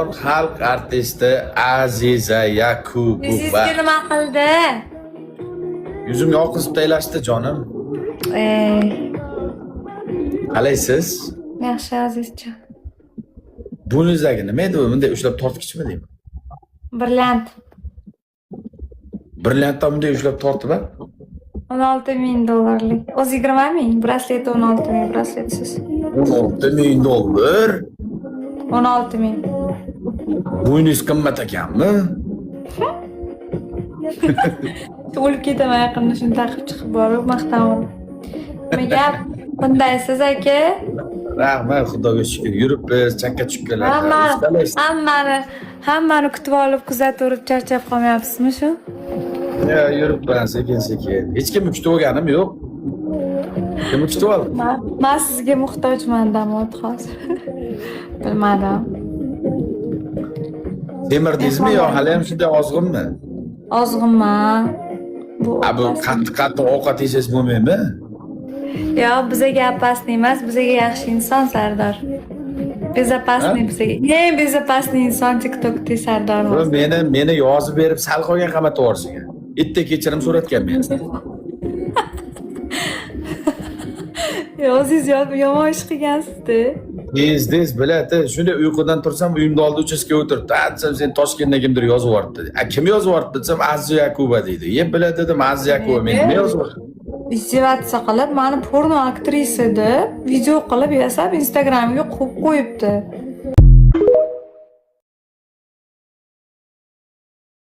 Qozog'iston xalq artisti Aziza Yakubova. Yuzingizga nima qildi? Yuzimga oqizib taylashdi jonim. Qalaysiz? Yaxshi azizjon. Buningizdagi nima edi bu? Bunday ushlab tortgichmi deyman? Brilliant. Brilliantdan bunday ushlab tortib, ha? $16,000. O'zi 20,000, brasleti 16,000 brasletsiz. $16,000. 16,000. Buyingiz qimmat ekanmi? O'lib ketaman yaqinda shuni taqib chiqib borib maqtanaman. Nima gap? Qandaysiz aka? Rahmat, Xudoga shukr. Yuribmiz, chakka tushganlar. Hammani kutib olib, kuzatib charchab qolmayapsizmi shu? Ya, yuribman sekin-sekin. Hech kimni kutib olganim yo'q. Kimni kutib oldim? Men sizga muhtojman damot hozir. Bilmadim. Temirdingizmi yo hali ham shunday ozg'inmi? Ozg'inman. Bu qattiq ovqat yeysiz bo'lmaymi? Yo, bizga gap past emas, bizga yaxshi inson Sardor. Bezopasniy bizga. Eng bezopasniy inson TikTokda Sardor. Meni yozib berib sal qolgan qamatib yuborishga. Bitta kechirim so'ratgan men. Yo, siz yomon ish qilgansiz-da. Tez biladi. Shunday uyqudan tursam, uyimda oldi uchastka o'tiribdi. Atsam sen Toshkentdan kimdir yozib yuboribdi. Kim yozib yuboribdi desam, Aziza Yakubova deydi. Biladi dedim, Aziza Yakubova men nima yozib yubordim? Istivatsiya qilib, meni porno aktrisa deb video qilib yasab Instagramga qo'yibdi.